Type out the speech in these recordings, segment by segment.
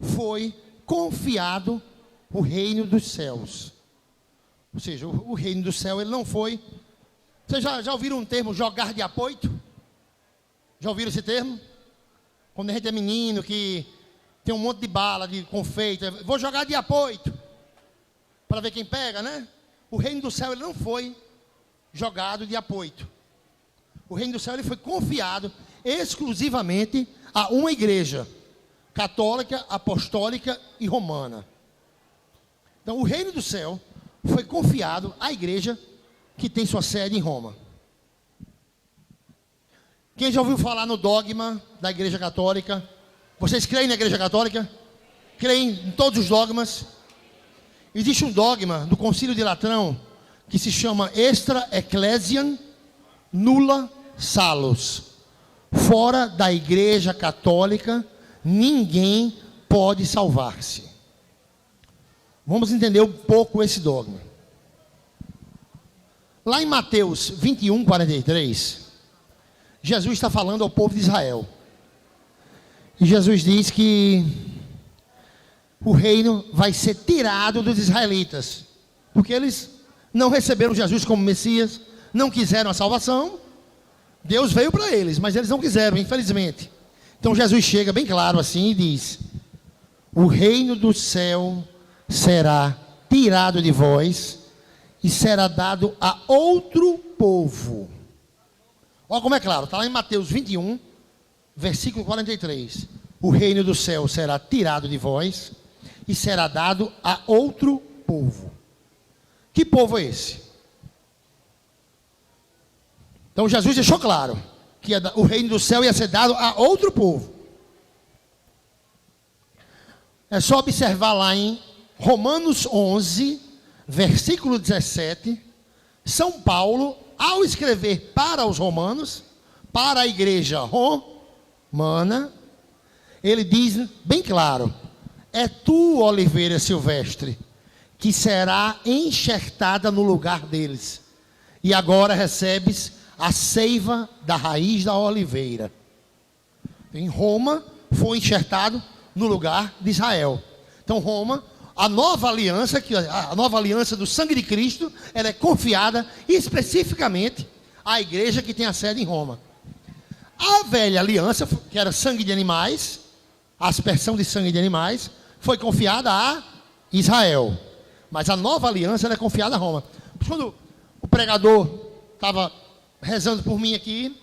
foi confiado o reino dos céus. Ou seja, o reino do céu, ele não foi... Vocês já ouviram um termo, jogar de apoito? Já ouviram esse termo? Quando a gente é menino, que tem um monte de bala, de confeito, vou jogar de apoito, para ver quem pega, né? O reino do céu, ele não foi jogado de apoito. O reino do céu, ele foi confiado exclusivamente a uma igreja, católica, apostólica e romana. Então, o reino do céu foi confiado à igreja que tem sua sede em Roma. Quem já ouviu falar no dogma da igreja católica? Vocês creem na igreja católica? Creem em todos os dogmas? Existe um dogma do Concílio de Latrão que se chama Extra Ecclesiam Nulla Salus. Fora da igreja católica, ninguém pode salvar-se. Vamos entender um pouco esse dogma. Lá em Mateus 21, 43, Jesus está falando ao povo de Israel. E Jesus diz que o reino vai ser tirado dos israelitas, porque eles não receberam Jesus como Messias, não quiseram a salvação. Deus veio para eles, mas eles não quiseram, infelizmente. Então Jesus chega bem claro assim e diz: o reino do céu será tirado de vós e será dado a outro povo. Olha como é claro, está lá em Mateus 21, versículo 43. O reino do céu será tirado de vós e será dado a outro povo. Que povo é esse? Então Jesus deixou claro que o reino do céu ia ser dado a outro povo. É só observar lá em Romanos 11, versículo 17, São Paulo, ao escrever para os romanos, para a igreja romana, ele diz bem claro: é tu, oliveira silvestre, que será enxertada no lugar deles, e agora recebes a seiva da raiz da oliveira. Em Roma, foi enxertado no lugar de Israel. Então Roma, a nova aliança do sangue de Cristo, ela é confiada especificamente à igreja que tem a sede em Roma. A velha aliança, que era sangue de animais, a aspersão de sangue de animais, foi confiada a Israel. Mas a nova aliança, ela é confiada a Roma. Quando o pregador estava rezando por mim aqui,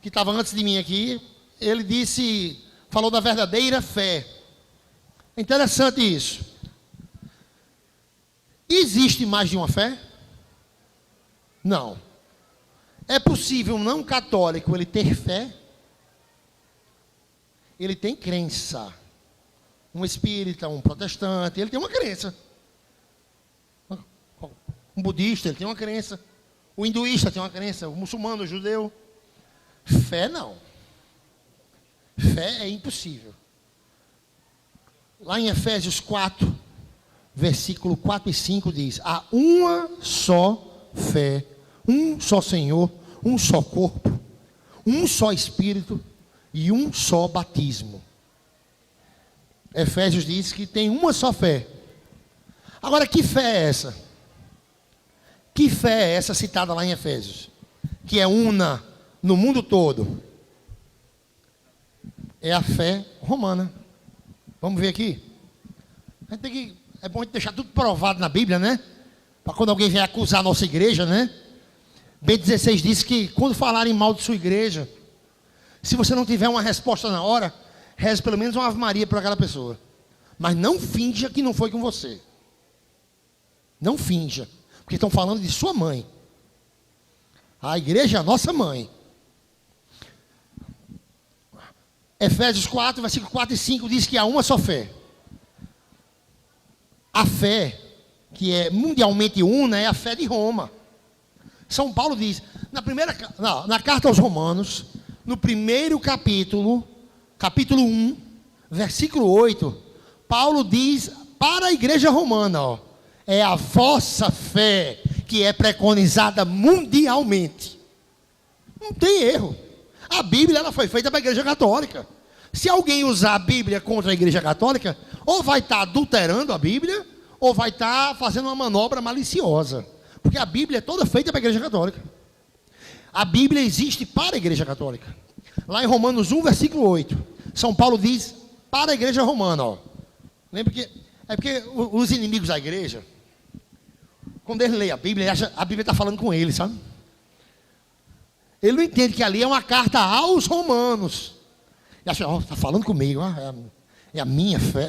que estava antes de mim aqui, ele falou da verdadeira fé. É interessante isso. Existe mais de uma fé? Não. É possível um não católico ele ter fé? Ele tem crença. Um espírita, um protestante, ele tem uma crença. Um budista, ele tem uma crença. O hinduísta tem uma crença. O muçulmano, o judeu. Fé não. Fé é impossível. Lá em Efésios 4, versículo 4 e 5 diz: há uma só fé, um só Senhor, um só corpo, um só Espírito e um só batismo. Efésios diz que tem uma só fé. Agora, que fé é essa? Que fé é essa citada lá em Efésios? Que é una no mundo todo. É a fé romana. Vamos ver aqui. É bom a gente deixar tudo provado na Bíblia, né? Para quando alguém vier acusar a nossa igreja, né? B16 diz que quando falarem mal de sua igreja, se você não tiver uma resposta na hora, reze pelo menos uma Ave Maria para aquela pessoa. Mas não finja que não foi com você. Não finja. Porque estão falando de sua mãe. A igreja é a nossa mãe. Efésios 4, versículo 4 e 5 diz que há uma só fé. A fé que é mundialmente una é a fé de Roma. São Paulo diz, na carta aos Romanos, no primeiro capítulo 1, versículo 8, Paulo diz para a igreja romana, é a vossa fé que é preconizada mundialmente. Não tem erro. A Bíblia ela foi feita para a igreja católica. Se alguém usar a Bíblia contra a Igreja Católica, ou vai estar adulterando a Bíblia, ou vai estar fazendo uma manobra maliciosa. Porque a Bíblia é toda feita para a Igreja Católica. A Bíblia existe para a Igreja Católica. Lá em Romanos 1, versículo 8, São Paulo diz para a Igreja Romana. Ó. Lembra que é porque os inimigos da igreja, quando ele lê a Bíblia, ele acha, a Bíblia está falando com ele, sabe? Ele não entende que ali é uma carta aos romanos. Ele acha, está falando comigo, é a minha fé.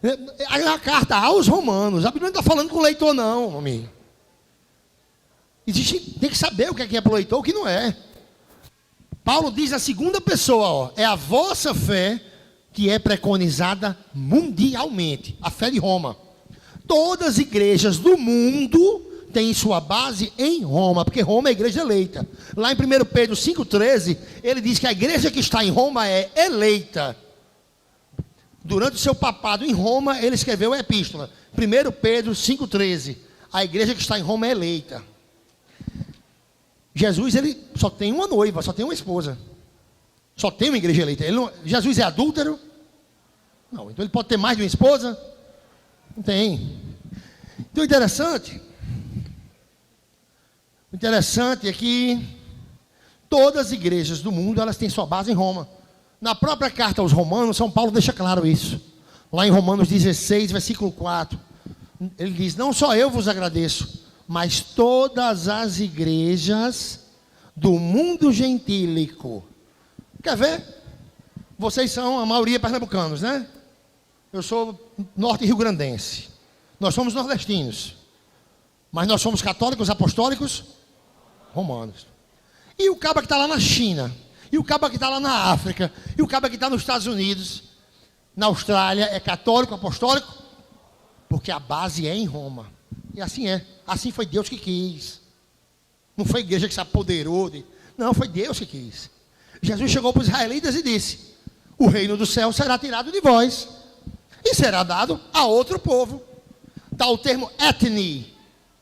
É uma carta aos romanos. A Bíblia não está falando com o leitor, não, amigo. Tem que saber o que é para o leitor, o que não é. Paulo diz a segunda pessoa, ó, é a vossa fé que é preconizada mundialmente, a fé de Roma. Todas as igrejas do mundo têm sua base em Roma, porque Roma é a igreja eleita. Lá em 1 Pedro 5,13, ele diz que a igreja que está em Roma é eleita. Durante o seu papado em Roma, ele escreveu a epístola. 1 Pedro 5,13, a igreja que está em Roma é eleita. Jesus, ele só tem uma noiva, só tem uma esposa. Só tem uma igreja eleita. Jesus é adúltero? Não. Então ele pode ter mais de uma esposa? Não tem. Então o interessante é que todas as igrejas do mundo, elas têm sua base em Roma. Na própria carta aos Romanos, São Paulo deixa claro isso. Lá em Romanos 16, versículo 4, ele diz, não só eu vos agradeço, mas todas as igrejas do mundo gentílico. Quer ver? Vocês são a maioria pernambucanos, né? Eu sou norte rio-grandense. Nós somos nordestinos. Mas nós somos católicos apostólicos romanos. E o caba que está lá na China, e o caba que está lá na África, e o caba que está nos Estados Unidos, na Austrália, é católico apostólico? Porque a base é em Roma. E assim é. Assim foi Deus que quis. Não foi a igreja que se apoderou. Não, foi Deus que quis. Jesus chegou para os israelitas e disse, o reino do céu será tirado de vós e será dado a outro povo. Está o termo etni,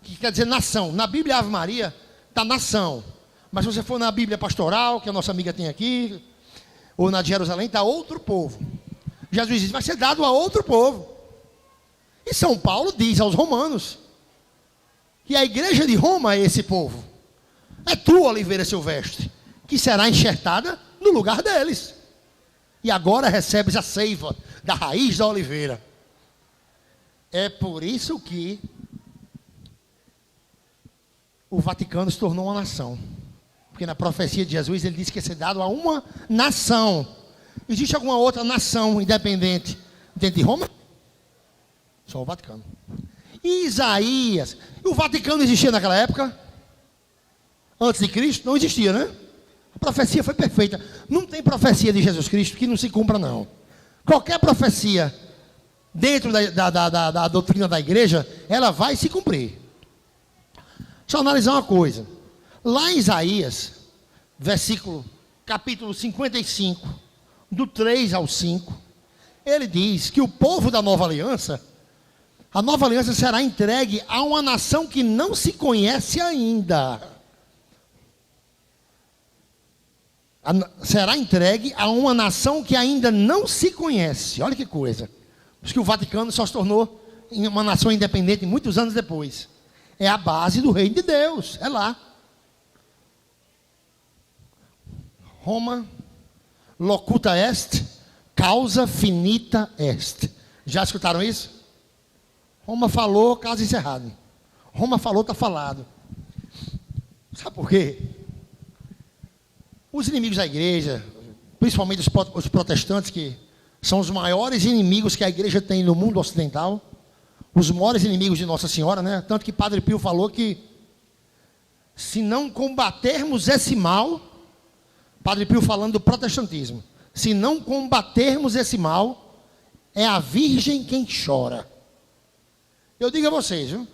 que quer dizer nação. Na Bíblia Ave Maria está nação. Mas se você for na Bíblia pastoral, que a nossa amiga tem aqui, ou na de Jerusalém, está outro povo. Jesus diz, vai ser dado a outro povo. E São Paulo diz aos romanos que a igreja de Roma é esse povo. É tu, Oliveira Silvestre, que será enxertada no lugar deles. E agora recebes a seiva da raiz da oliveira. É por isso que o Vaticano se tornou uma nação. Porque na profecia de Jesus ele disse que ia ser dado a uma nação. Existe alguma outra nação independente dentro de Roma? Só o Vaticano. E Isaías, o Vaticano existia naquela época? Antes de Cristo? Não existia, né? A profecia foi perfeita. Não tem profecia de Jesus Cristo que não se cumpra, não. Qualquer profecia dentro da doutrina da igreja, ela vai se cumprir. Deixa eu analisar uma coisa. Lá em Isaías, capítulo 55, do 3 ao 5, ele diz que o povo da nova aliança, a nova aliança será entregue a uma nação que não se conhece ainda. Será entregue a uma nação que ainda não se conhece. Olha que coisa. Por isso que o Vaticano só se tornou uma nação independente muitos anos depois. É a base do reino de Deus. É lá. Roma, locuta est, causa finita est. Já escutaram isso? Roma falou, caso encerrado. Roma falou, está falado. Sabe por quê? Os inimigos da igreja, principalmente os protestantes, que são os maiores inimigos que a igreja tem no mundo ocidental, os maiores inimigos de Nossa Senhora, né? Tanto que Padre Pio falou que se não combatermos esse mal, Padre Pio falando do protestantismo, se não combatermos esse mal, é a Virgem quem chora. Eu digo a vocês, viu?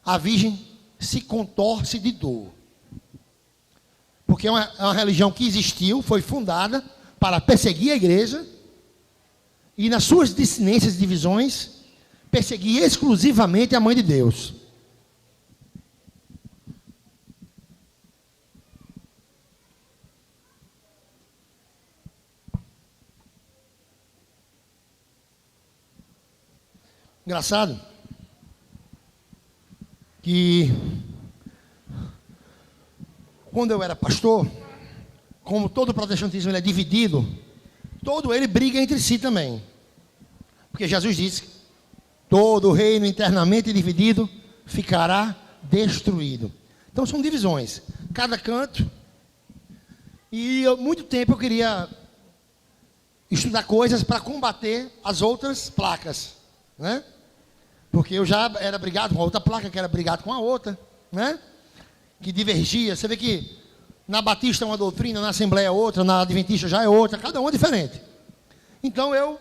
A Virgem se contorce de dor. Porque é uma religião que existiu, foi fundada para perseguir a igreja e nas suas dissidências e divisões, perseguir exclusivamente a Mãe de Deus. Engraçado que quando eu era pastor, como todo protestantismo ele é dividido, todo ele briga entre si também. Porque Jesus disse: todo reino internamente dividido ficará destruído. Então são divisões, cada canto. E muito tempo eu queria estudar coisas para combater as outras placas, né? Porque eu já era brigado com a outra placa, que era brigado com a outra, né? Que divergia. Você vê que na Batista é uma doutrina, na Assembleia é outra, na Adventista já é outra, cada uma é diferente. Então eu,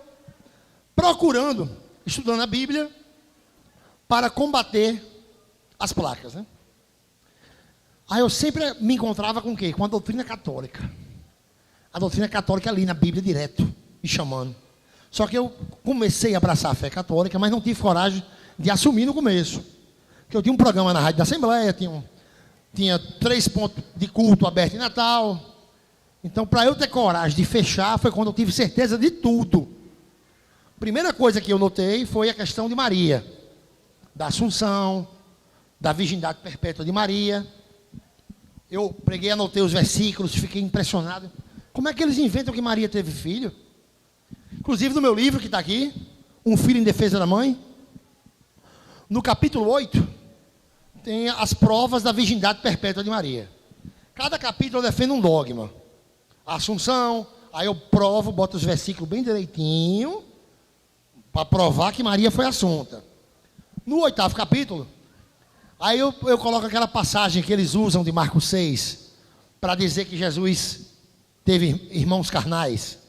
procurando, estudando a Bíblia, para combater as placas, né? Aí eu sempre me encontrava com o quê? Com a doutrina católica. A doutrina católica ali na Bíblia direto, me chamando. Só que eu comecei a abraçar a fé católica, mas não tive coragem de assumir no começo. Porque eu tinha um programa na Rádio da Assembleia, tinha 3 pontos de culto aberto em Natal. Então, para eu ter coragem de fechar, foi quando eu tive certeza de tudo. Primeira coisa que eu notei foi a questão de Maria, da Assunção, da virgindade perpétua de Maria. Eu preguei, anotei os versículos, fiquei impressionado. Como é que eles inventam que Maria teve filho? Inclusive no meu livro que está aqui, Um Filho em Defesa da Mãe, no capítulo 8, tem as provas da virgindade perpétua de Maria. Cada capítulo eu defendo um dogma. A Assunção, aí eu provo, boto os versículos bem direitinho, para provar que Maria foi assunta. No 8º capítulo, aí eu coloco aquela passagem que eles usam de Marcos 6, para dizer que Jesus teve irmãos carnais.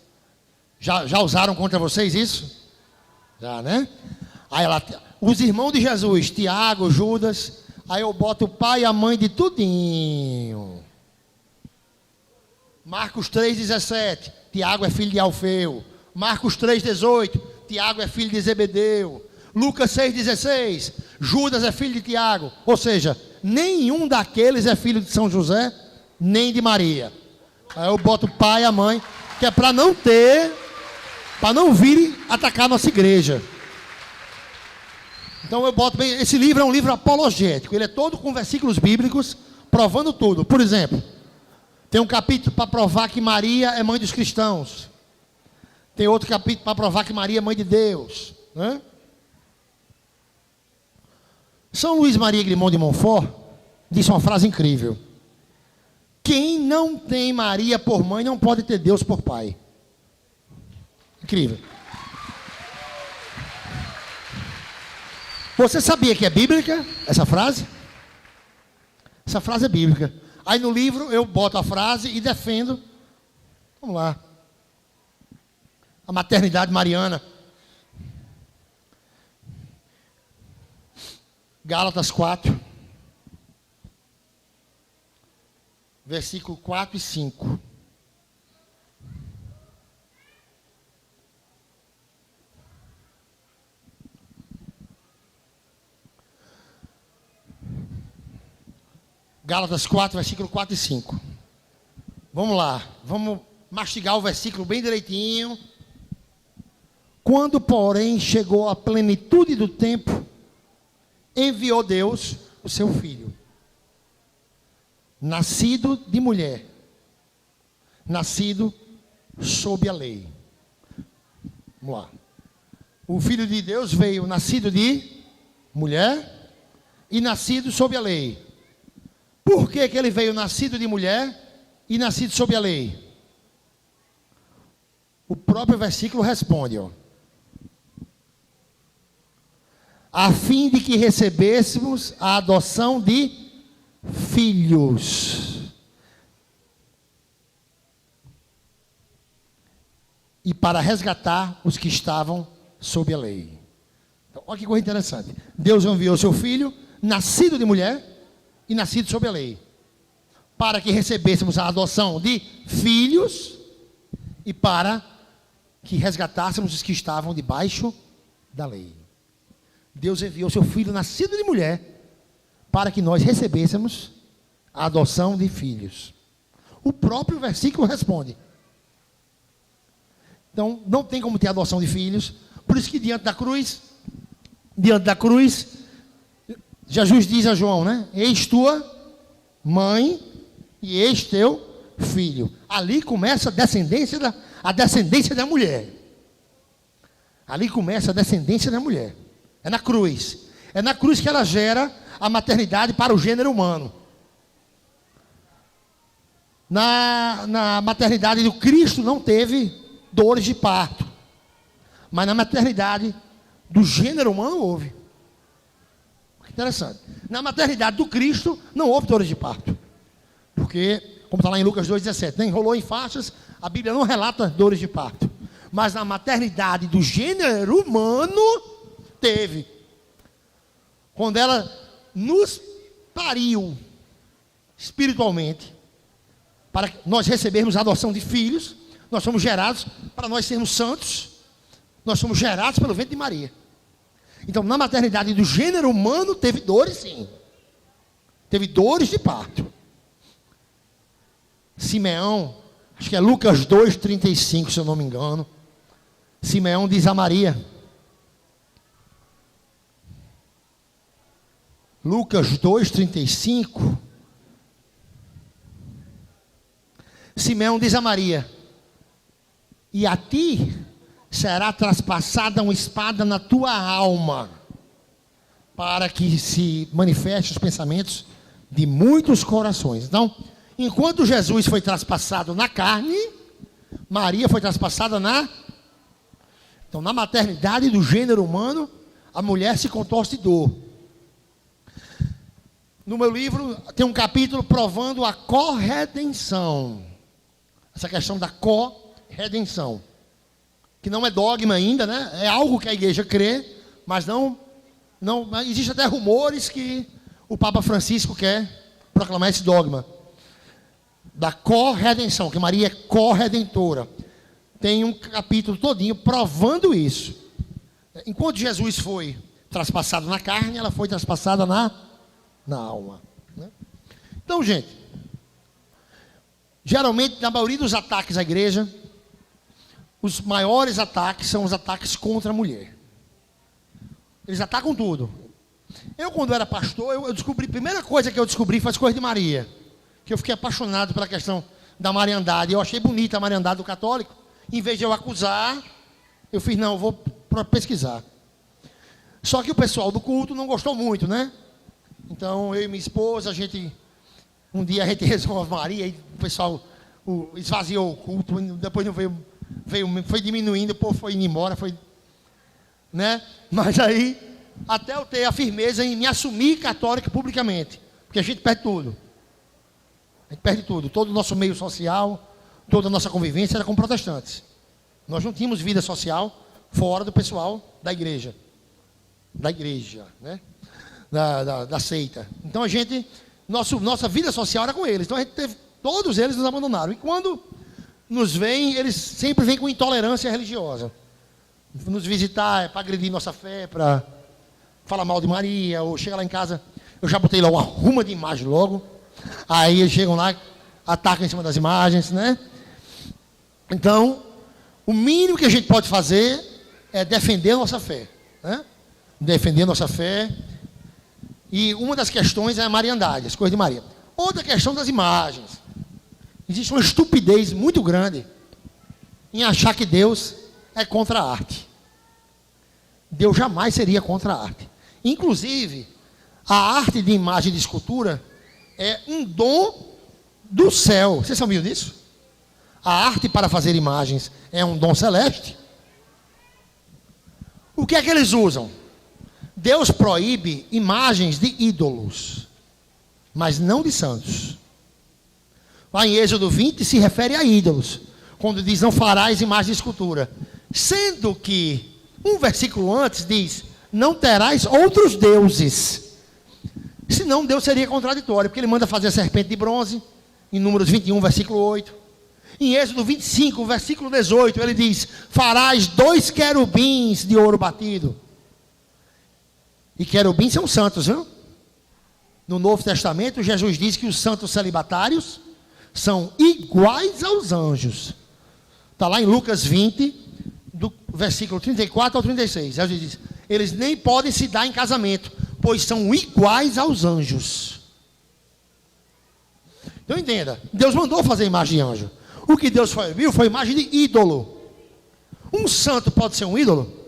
Já usaram contra vocês isso? Já, né? Aí lá, os irmãos de Jesus, Tiago, Judas, aí eu boto o pai e a mãe de tudinho. Marcos 3,17, Tiago é filho de Alfeu. Marcos 3,18, Tiago é filho de Zebedeu. Lucas 6,16, Judas é filho de Tiago. Ou seja, nenhum daqueles é filho de São José, nem de Maria. Aí eu boto o pai e a mãe, que é para não ter, para não virem atacar a nossa igreja. Então eu boto bem, esse livro é um livro apologético, ele é todo com versículos bíblicos, provando tudo. Por exemplo, tem um capítulo para provar que Maria é mãe dos cristãos. Tem outro capítulo para provar que Maria é mãe de Deus, né? São Luís Maria Grimond de Montfort disse uma frase incrível: quem não tem Maria por mãe não pode ter Deus por pai. Incrível. Você sabia que é bíblica essa frase? Essa frase é bíblica. Aí no livro eu boto a frase e defendo. Vamos lá. A maternidade mariana. Gálatas 4. Versículo 4 e 5. Gálatas 4, versículo 4 e 5. Vamos lá, vamos mastigar o versículo bem direitinho. Quando, porém, chegou a plenitude do tempo, enviou Deus o seu filho, nascido de mulher, nascido sob a lei. Vamos lá. O Filho de Deus veio nascido de mulher e nascido sob a lei. Por que ele veio nascido de mulher e nascido sob a lei? O próprio versículo responde, ó. A fim de que recebêssemos a adoção de filhos. E para resgatar os que estavam sob a lei. Então, olha que coisa interessante. Deus enviou seu filho, nascido de mulher e nascido sob a lei, para que recebêssemos a adoção de filhos e para que resgatássemos os que estavam debaixo da lei. Deus enviou seu filho nascido de mulher para que nós recebêssemos a adoção de filhos. O próprio versículo responde. Então, não tem como ter adoção de filhos. Por isso que diante da cruz, diante da cruz, Jesus diz a João, né? Eis tua mãe e eis teu filho. Ali começa a descendência da mulher. Ali começa a descendência da mulher. É na cruz. É na cruz que ela gera a maternidade para o gênero humano. Na maternidade do Cristo não teve dores de parto. Mas na maternidade do gênero humano houve. Interessante. Na maternidade do Cristo não houve dores de parto. Porque, como está lá em Lucas 2,17, né? Enrolou em faixas, a Bíblia não relata dores de parto. Mas na maternidade do gênero humano, teve. Quando ela nos pariu espiritualmente, para nós recebermos a adoção de filhos, nós somos gerados, para nós sermos santos, nós somos gerados pelo ventre de Maria. Então, na maternidade do gênero humano, teve dores, sim. Teve dores de parto. Simeão, acho que é Lucas 2,35, se eu não me engano. Simeão diz a Maria. Lucas 2,35. Simeão diz a Maria: e a ti será traspassada uma espada na tua alma, para que se manifeste os pensamentos de muitos corações. Então, enquanto Jesus foi traspassado na carne, Maria foi traspassada Então, na maternidade do gênero humano, a mulher se contorce de dor. No meu livro tem um capítulo provando a corredenção. Essa questão da corredenção. Que não é dogma ainda, né? É algo que a igreja crê, mas não existe até rumores que o Papa Francisco quer proclamar esse dogma da corredenção, que Maria é corredentora. Tem um capítulo todinho provando isso. Enquanto Jesus foi traspassado na carne, ela foi traspassada na alma, né? Então, gente, geralmente, na maioria dos ataques à igreja, os maiores ataques são os ataques contra a mulher. Eles atacam tudo. Eu, quando era pastor, eu descobri, a primeira coisa que eu descobri foi as coisas de Maria. Que eu fiquei apaixonado pela questão da mariandade. Eu achei bonita a mariandade do católico. Em vez de eu acusar, eu fiz, não, eu vou pesquisar. Só que o pessoal do culto não gostou muito, né? Então, eu e minha esposa, um dia a gente rezou a Maria, e o pessoal esvaziou o culto, depois não foi diminuindo, o povo foi indo embora, né? Mas aí, até eu ter a firmeza em me assumir católico publicamente, porque a gente perde tudo. A gente perde tudo, todo o nosso meio social, toda a nossa convivência era com protestantes. Nós não tínhamos vida social fora do pessoal da igreja, né? Da seita. Então nossa vida social era com eles. Então todos eles nos abandonaram. E quando nos veem, eles sempre vêm com intolerância religiosa. Nos visitar para agredir nossa fé, para falar mal de Maria, ou chega lá em casa, eu já botei lá uma ruma de imagem logo. Aí eles chegam lá, atacam em cima das imagens, né? Então, o mínimo que a gente pode fazer é defender a nossa fé, né? Defender a nossa fé. E uma das questões é a mariandade, as coisas de Maria. Outra questão das imagens. Existe uma estupidez muito grande em achar que Deus é contra a arte. Deus jamais seria contra a arte. Inclusive, a arte de imagem e de escultura é um dom do céu. Vocês sabiam disso? A arte para fazer imagens é um dom celeste. O que é que eles usam? Deus proíbe imagens de ídolos, mas não de santos. Lá em Êxodo 20 se refere a ídolos, quando diz não farás imagem de escultura. Sendo que um versículo antes diz, não terás outros deuses. Senão Deus seria contraditório, porque ele manda fazer a serpente de bronze, em Números 21, versículo 8. Em Êxodo 25, versículo 18, ele diz, farás 2 querubins de ouro batido. E querubins são santos, viu? No Novo Testamento, Jesus diz que os santos celibatários são iguais aos anjos. Está lá em Lucas 20, do versículo 34 ao 36. Jesus diz, Eles nem podem se dar em casamento, pois são iguais aos anjos. Então entenda, Deus mandou fazer imagem de anjo. O que Deus viu foi imagem de ídolo. Um santo pode ser um ídolo?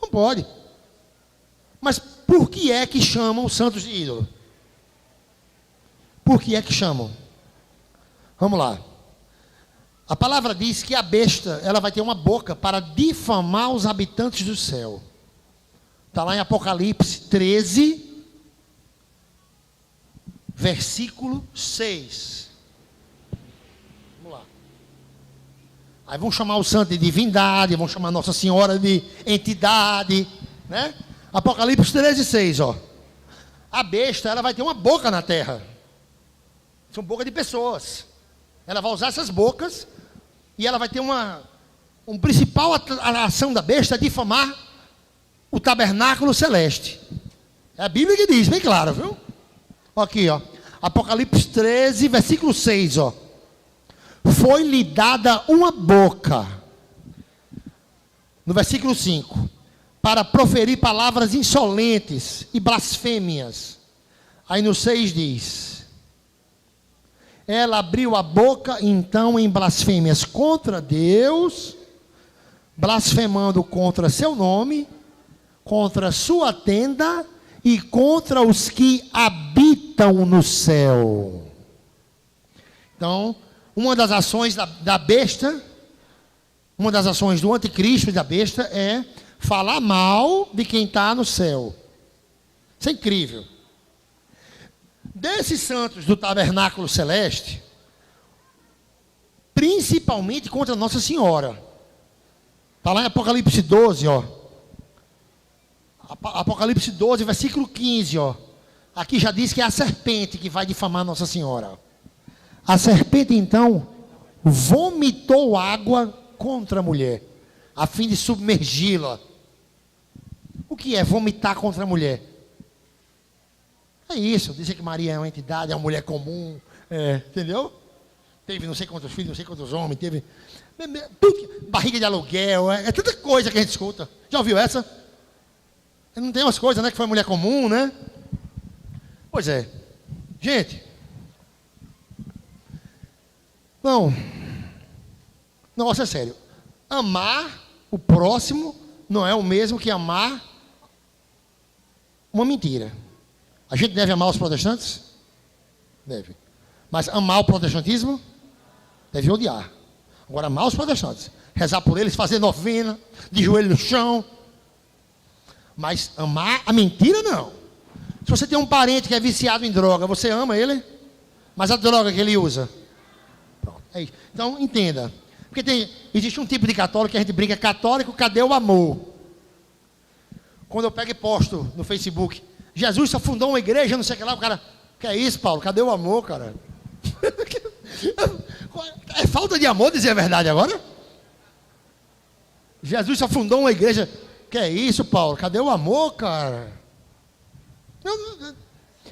Não pode. Mas por que é que chamam os santos de ídolo? Por que é que chamam? Vamos lá. A palavra diz que a besta, ela vai ter uma boca para difamar os habitantes do céu. Está lá em Apocalipse 13, versículo 6. Vamos lá. Aí vão chamar o santo de divindade, vão chamar Nossa Senhora de entidade, né? Apocalipse 13, 6, ó. A besta, ela vai ter uma boca na terra. São boca de pessoas. Ela vai usar essas bocas e ela vai ter um principal ação da besta é difamar o tabernáculo celeste. É a Bíblia que diz, bem claro, viu? Aqui, ó. Apocalipse 13, versículo 6, ó. Foi-lhe dada uma boca. No versículo 5. Para proferir palavras insolentes e blasfêmias. Aí no 6 diz: ela abriu a boca então em blasfêmias contra Deus, blasfemando contra seu nome, contra sua tenda e contra os que habitam no céu. Então, uma das ações da besta, uma das ações do anticristo e da besta é falar mal de quem está no céu. Isso é incrível. Desses santos do tabernáculo celeste, principalmente contra Nossa Senhora. Está lá em Apocalipse 12, ó. Apocalipse 12, versículo 15, ó. Aqui já diz que é a serpente que vai difamar Nossa Senhora. A serpente, então, vomitou água contra a mulher, a fim de submergi-la. O que é vomitar contra a mulher? É isso, dizer que Maria é uma entidade, é uma mulher comum, entendeu? Teve não sei quantos filhos, não sei quantos homens, teve barriga de aluguel, é tanta coisa que a gente escuta. Já ouviu essa? Não tem umas coisas, né, que foi mulher comum, né? Pois é. Gente, não, o negócio é sério. Amar o próximo não é o mesmo que amar uma mentira. A gente deve amar os protestantes? Deve. Mas amar o protestantismo? Deve odiar. Agora, amar os protestantes. Rezar por eles, fazer novena, de joelho no chão. Mas amar a mentira, não. Se você tem um parente que é viciado em droga, você ama ele? Mas a droga que ele usa? Pronto, é isso. Então, entenda. Porque existe um tipo de católico que a gente brinca, católico, cadê o amor? Quando eu pego e posto no Facebook, Jesus só fundou uma igreja, não sei o que lá, o cara, que é isso, Paulo? Cadê o amor, cara? É falta de amor dizer a verdade agora? Jesus só fundou uma igreja, que é isso, Paulo? Cadê o amor, cara?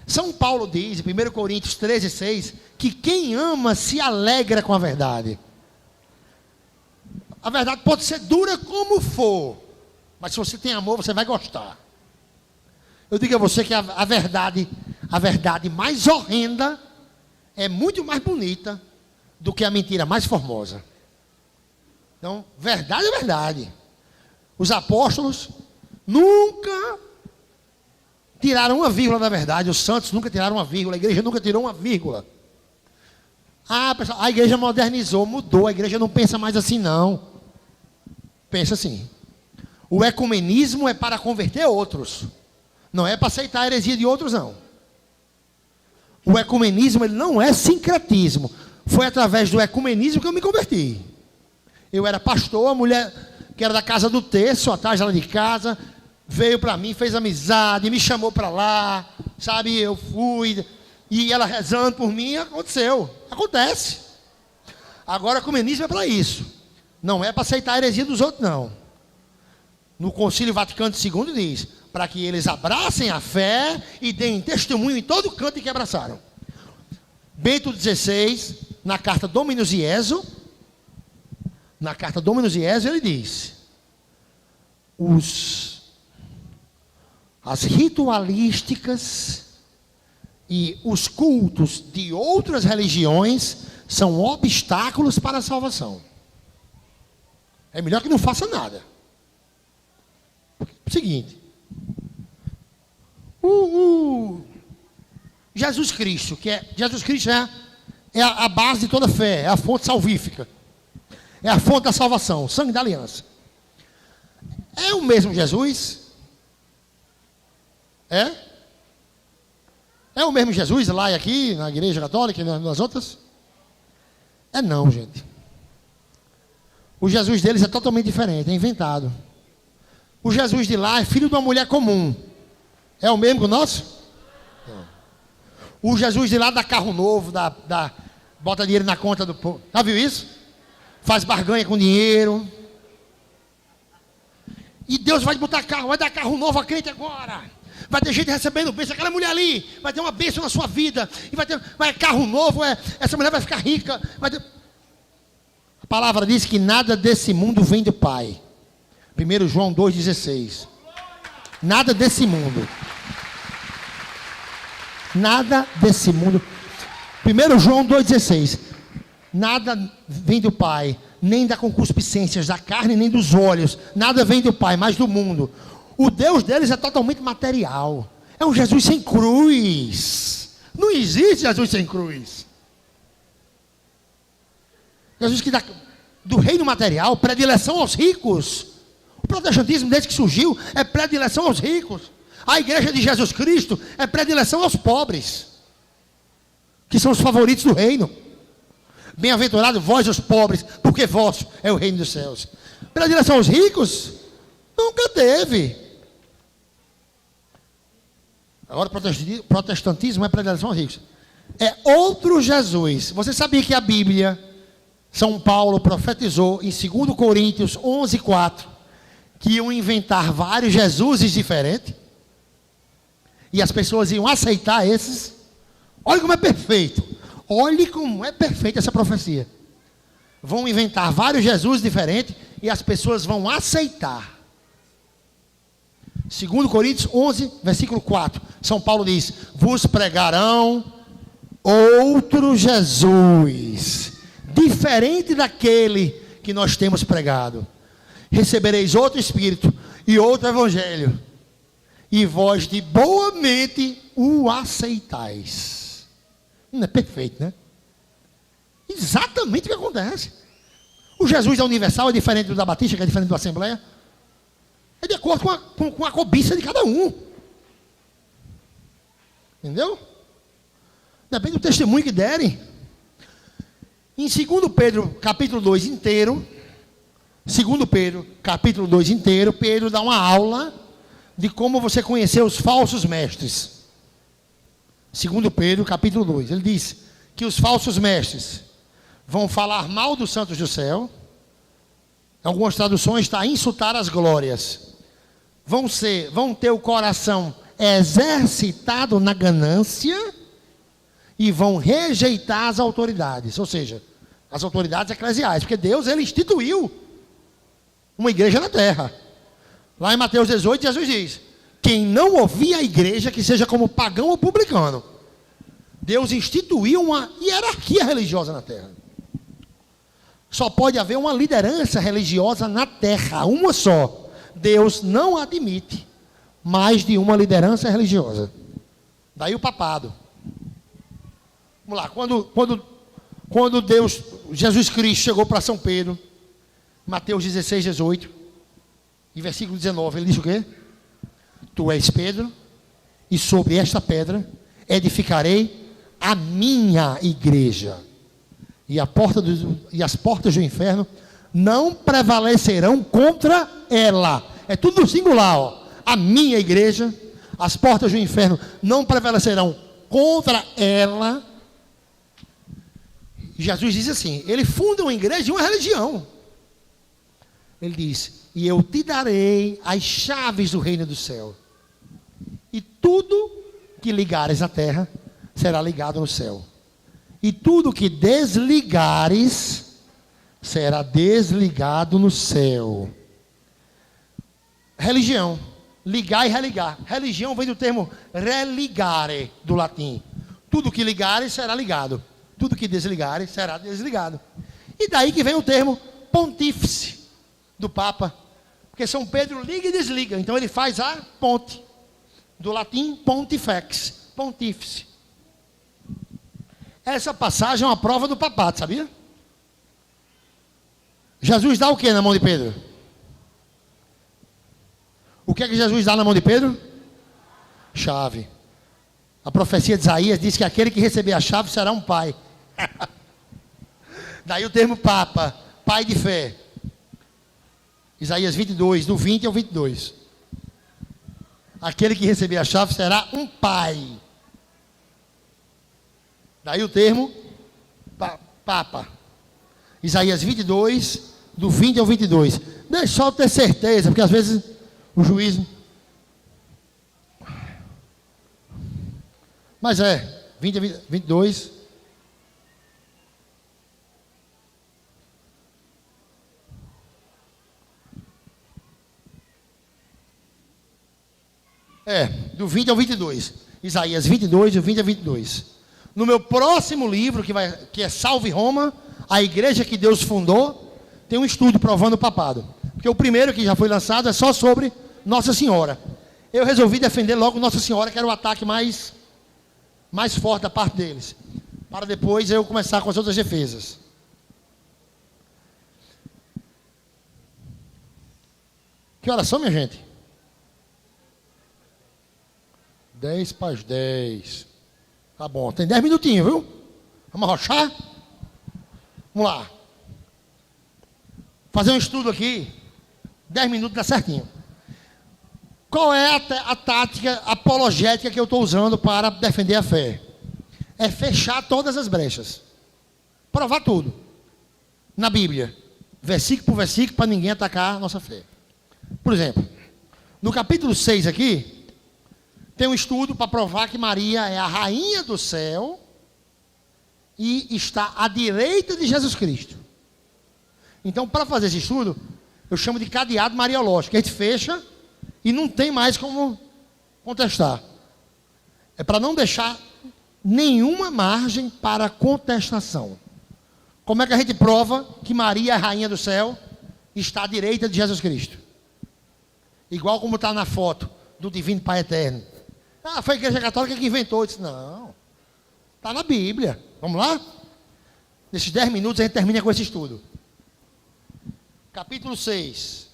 São Paulo diz, em 1 Coríntios 13, 6, que quem ama se alegra com a verdade. A verdade pode ser dura como for, mas se você tem amor, você vai gostar. Eu digo a você que a verdade mais horrenda é muito mais bonita do que a mentira mais formosa. Então, verdade é verdade. Os apóstolos nunca tiraram uma vírgula da verdade, os santos nunca tiraram uma vírgula, a igreja nunca tirou uma vírgula. Ah, pessoal, a igreja modernizou, mudou, a igreja não pensa mais assim, não. Pensa assim. O ecumenismo é para converter outros. Não é para aceitar a heresia de outros, não. O ecumenismo, ele não é sincretismo. Foi através do ecumenismo que eu me converti. Eu era pastor, a mulher que era da casa do terço, atrás dela de casa, veio para mim, fez amizade, me chamou para lá, sabe, eu fui, e ela rezando por mim, aconteceu. Acontece. Agora, o ecumenismo é para isso. Não é para aceitar a heresia dos outros, não. No Concílio Vaticano II diz, para que eles abracem a fé e deem testemunho em todo canto em que abraçaram. Bento XVI, na carta Dominus Iesu, ele diz, As ritualísticas e os cultos de outras religiões são obstáculos para a salvação. É melhor que não faça nada. Seguinte. Jesus Cristo, Jesus Cristo é a base de toda fé, é a fonte salvífica. É a fonte da salvação, sangue da aliança. É o mesmo Jesus? É? É o mesmo Jesus lá e aqui, na igreja católica e nas outras? É não, gente. O Jesus deles é totalmente diferente, é inventado. O Jesus de lá é filho de uma mulher comum. É o mesmo que o nosso? Não. O Jesus de lá dá carro novo, bota dinheiro na conta do povo. Já viu isso? Faz barganha com dinheiro. E Deus vai botar carro, vai dar carro novo a crente agora. Vai ter gente recebendo bênção. Aquela mulher ali vai ter uma bênção na sua vida. E vai carro novo, essa mulher vai ficar rica. A palavra diz que nada desse mundo vem do Pai. 1 João 2,16. Nada desse mundo. Nada desse mundo. 1 João 2,16. Nada vem do Pai, nem da concupiscência da carne, nem dos olhos. Nada vem do Pai, mas do mundo. O Deus deles é totalmente material. É um Jesus sem cruz. Não existe Jesus sem cruz. Jesus que dá do reino material, predileção aos ricos. O protestantismo, desde que surgiu, é predileção aos ricos. A igreja de Jesus Cristo é predileção aos pobres, que são os favoritos do reino. Bem-aventurado vós os pobres, porque vosso é o reino dos céus. Predileção aos ricos? Nunca teve. Agora o protestantismo é predileção aos ricos. É outro Jesus. Você sabia que a Bíblia, São Paulo profetizou em 2 Coríntios 11:4, que iam inventar vários Jesuses diferentes? E as pessoas iam aceitar esses? Olha como é perfeito. Olhe como é perfeita essa profecia. Vão inventar vários Jesus diferentes e as pessoas vão aceitar. 2 Coríntios 11, versículo 4. São Paulo diz: vos pregarão outro Jesus, diferente daquele que nós temos pregado. Recebereis outro Espírito e outro Evangelho, e vós de boa mente o aceitais. Não é perfeito, né? Exatamente o que acontece. O Jesus da Universal é diferente do da Batista, que é diferente do Assembleia. É de acordo com a cobiça de cada um. Entendeu? Depende do testemunho que derem. Em 2 Pedro, capítulo 2 inteiro, 2 Pedro, capítulo 2 inteiro, Pedro dá uma aula de como você conhecer os falsos mestres. 2 Pedro, capítulo 2, ele diz que os falsos mestres vão falar mal dos santos do céu. Em algumas traduções está insultar as glórias. Vão ter o coração exercitado na ganância e vão rejeitar as autoridades, ou seja, as autoridades eclesiais, porque Deus, ele instituiu uma igreja na terra. Lá em Mateus 18, Jesus diz: quem não ouvir a igreja, que seja como pagão ou publicano. Deus instituiu uma hierarquia religiosa na terra. Só pode haver uma liderança religiosa na terra, uma só. Deus não admite mais de uma liderança religiosa. Daí o papado. Vamos lá, quando Jesus Cristo chegou para São Pedro, Mateus 16, 18, e versículo 19, ele diz o quê? Tu és Pedro, e sobre esta pedra edificarei a minha igreja, e as portas do inferno não prevalecerão contra ela. É tudo no singular, ó. A minha igreja, as portas do inferno não prevalecerão contra ela. Jesus diz assim, ele funda uma igreja e uma religião. Ele diz: e eu te darei as chaves do reino do céu, e tudo que ligares na terra será ligado no céu, e tudo que desligares será desligado no céu. Religião. ligar e religar. Religião vem do termo religare, do latim. Tudo que ligare será ligado. Tudo que desligare será desligado. E daí que vem o termo pontífice do Papa. Porque São Pedro liga e desliga. Então ele faz a ponte. Do latim pontifex, pontífice. Essa passagem é uma prova do papado, sabia? Jesus dá o que na mão de Pedro? O que é que Jesus dá na mão de Pedro? Chave. A profecia de Isaías diz que aquele que receber a chave será um pai. Daí o termo Papa, pai de fé. Isaías 22, do 20 ao 22. Aquele que receber a chave será um pai. Daí o termo Papa. Isaías 22, do 20 ao 22. Deixa só eu ter certeza, porque às vezes o juízo... Mas 20 a 22... do 20 ao 22. Isaías 22, do 20 ao 22. No meu próximo livro, que é Salve Roma, a igreja que Deus fundou, tem um estudo provando o papado. Porque o primeiro que já foi lançado é só sobre Nossa Senhora. Eu resolvi defender logo Nossa Senhora, que era o ataque mais forte da parte deles. Para depois eu começar com as outras defesas. Que horas são, minha gente? 10 para as 10. Tá bom, tem 10 minutinhos, viu? Vamos arrochar? Vamos lá. Fazer um estudo aqui. 10 minutos dá certinho. Qual é a tática apologética que eu estou usando para defender a fé? É fechar todas as brechas. Provar tudo. Na Bíblia. Versículo por versículo, para ninguém atacar a nossa fé. Por exemplo, no capítulo 6 aqui, tem um estudo para provar que Maria é a rainha do céu e está à direita de Jesus Cristo. Então, para fazer esse estudo, eu chamo de cadeado mariológico, que a gente fecha e não tem mais como contestar. É para não deixar nenhuma margem para contestação. Como é que a gente prova que Maria é a rainha do céu e está à direita de Jesus Cristo? Igual como está na foto do Divino Pai Eterno. Ah, foi a Igreja Católica que inventou. Eu disse, não, está na Bíblia. Vamos lá? Nesses 10 minutos a gente termina com esse estudo. Capítulo 6.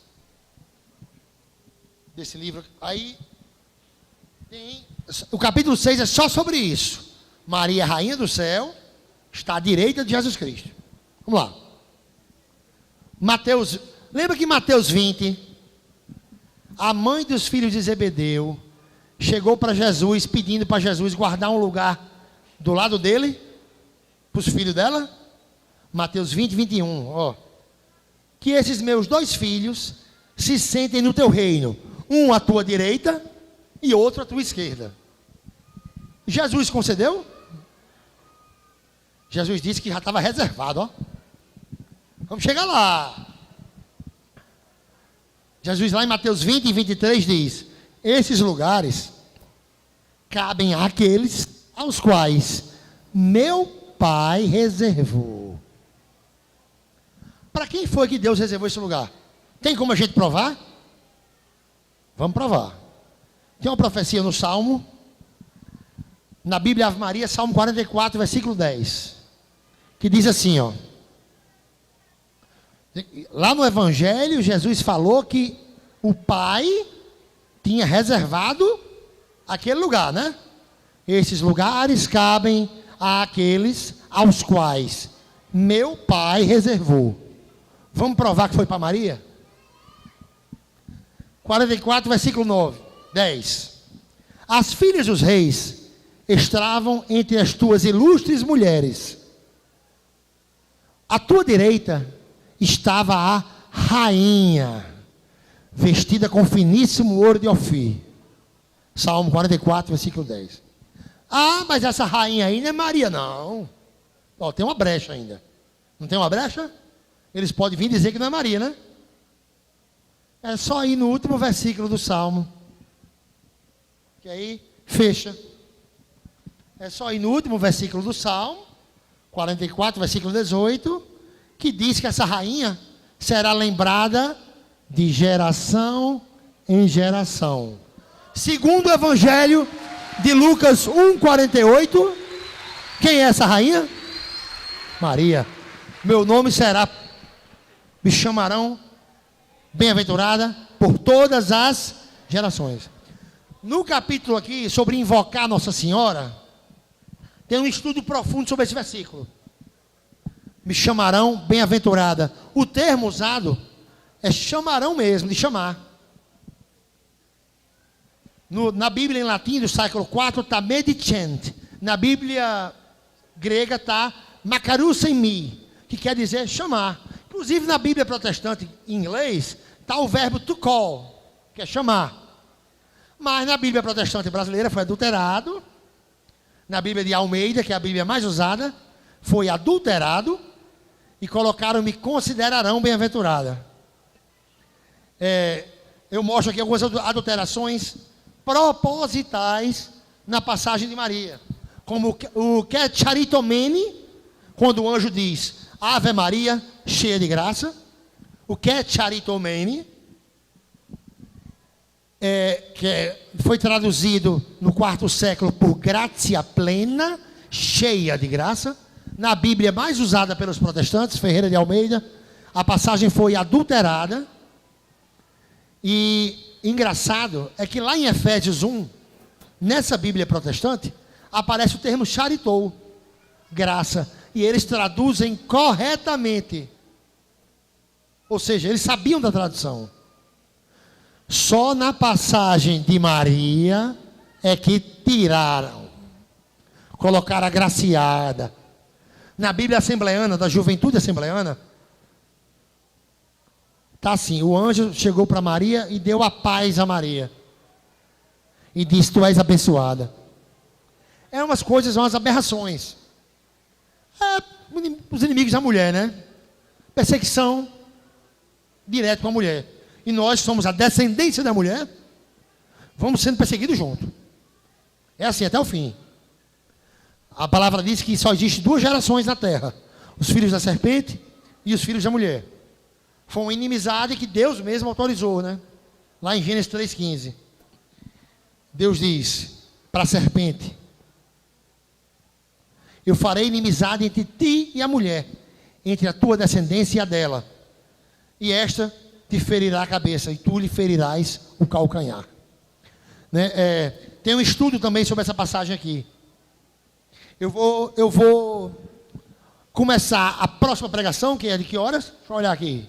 Desse livro. Aí, o capítulo 6 é só sobre isso. Maria, rainha do céu, está à direita de Jesus Cristo. Vamos lá. Mateus, lembra que Mateus 20, a mãe dos filhos de Zebedeu chegou para Jesus, pedindo para Jesus guardar um lugar do lado dele, para os filhos dela? Mateus 20, 21, ó. Que esses meus 2 filhos se sentem no teu reino, um à tua direita e outro à tua esquerda. Jesus concedeu? Jesus disse que já estava reservado, ó. Vamos chegar lá. Jesus lá em Mateus 20 e 23 diz: esses lugares cabem àqueles aos quais meu Pai reservou. Para quem foi que Deus reservou esse lugar? Tem como a gente provar? Vamos provar. Tem uma profecia no Salmo, na Bíblia Ave Maria, Salmo 44, versículo 10, que diz assim, ó. Lá no Evangelho, Jesus falou que o Pai tinha reservado aquele lugar, né? Esses lugares cabem àqueles aos quais meu Pai reservou. Vamos provar que foi para Maria? 44, versículo 10. As filhas dos reis estavam entre as tuas ilustres mulheres. À tua direita estava a rainha, vestida com finíssimo ouro de Ofir. Salmo 44, versículo 10. Ah, mas essa rainha aí não é Maria, não. Ó, tem uma brecha ainda. Não tem uma brecha? Eles podem vir dizer que não é Maria, né? É só ir no último versículo do Salmo. Que aí fecha. É só ir no último versículo do Salmo, 44, versículo 18, que diz que essa rainha será lembrada de geração em geração. Segundo o Evangelho de Lucas 1,48, quem é essa rainha? Maria. Meu nome será, me chamarão bem-aventurada por todas as gerações. No capítulo aqui, sobre invocar Nossa Senhora, tem um estudo profundo sobre esse versículo. Me chamarão bem-aventurada. O termo usado é chamarão mesmo, de chamar. Na Bíblia em latim do século IV está medicent. Na Bíblia grega está makarusa em mi, que quer dizer chamar. Inclusive na Bíblia protestante em inglês está o verbo to call, que é chamar. Mas na Bíblia protestante brasileira foi adulterado. Na Bíblia de Almeida, que é a Bíblia mais usada, foi adulterado e colocaram me considerarão bem-aventurada. Eu mostro aqui algumas adulterações propositais na passagem de Maria. Como o que é charitomene, quando o anjo diz Ave Maria, cheia de graça. O que é charitomene, foi traduzido no quarto século por gratia plena, cheia de graça. Na Bíblia mais usada pelos protestantes, Ferreira de Almeida, a passagem foi adulterada. E engraçado é que lá em Efésios 1, nessa Bíblia protestante, aparece o termo charitou, graça, e eles traduzem corretamente. Ou seja, eles sabiam da tradução. Só na passagem de Maria é que tiraram, colocaram agraciada. Na Bíblia assembleana, da Juventude Assembleana, está assim: o anjo chegou para Maria e deu a paz a Maria. E disse: tu és abençoada. É umas coisas, umas aberrações. Os inimigos da mulher, né? Perseguição direto com a mulher. E nós somos a descendência da mulher, vamos sendo perseguidos junto. É assim até o fim. A palavra diz que só existe 2 gerações na terra: os filhos da serpente e os filhos da mulher. Foi uma inimizade que Deus mesmo autorizou, né? Lá em Gênesis 3,15. Deus diz para a serpente: eu farei inimizade entre ti e a mulher, entre a tua descendência e a dela, e esta te ferirá a cabeça, e tu lhe ferirás o calcanhar. Né? Tem um estudo também sobre essa passagem aqui. Eu vou começar a próxima pregação, que é de que horas? Deixa eu olhar aqui.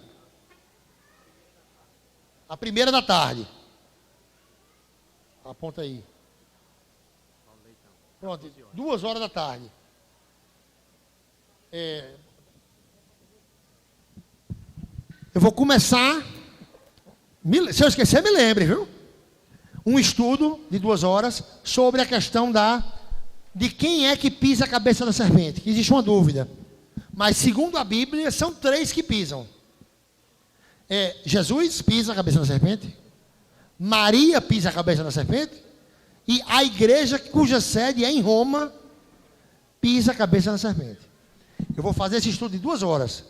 A 1ª da tarde. Aponta aí. Pronto, 2 horas da tarde. Eu vou começar, se eu esquecer, me lembre, viu? Um estudo de 2 horas sobre a questão de quem é que pisa a cabeça da serpente. Que existe uma dúvida. Mas segundo a Bíblia, são 3 que pisam. Jesus pisa a cabeça da serpente, Maria pisa a cabeça da serpente, e a igreja cuja sede é em Roma pisa a cabeça da serpente. Eu vou fazer esse estudo de 2 horas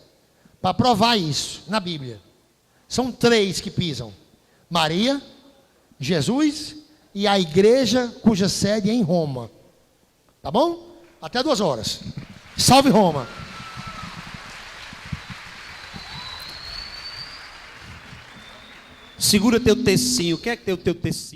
para provar isso na Bíblia. São 3 que pisam: Maria, Jesus e a igreja cuja sede é em Roma. Tá bom? Até 2 horas. Salve Roma! Segura teu tecinho. Quem é que tem o teu tecinho?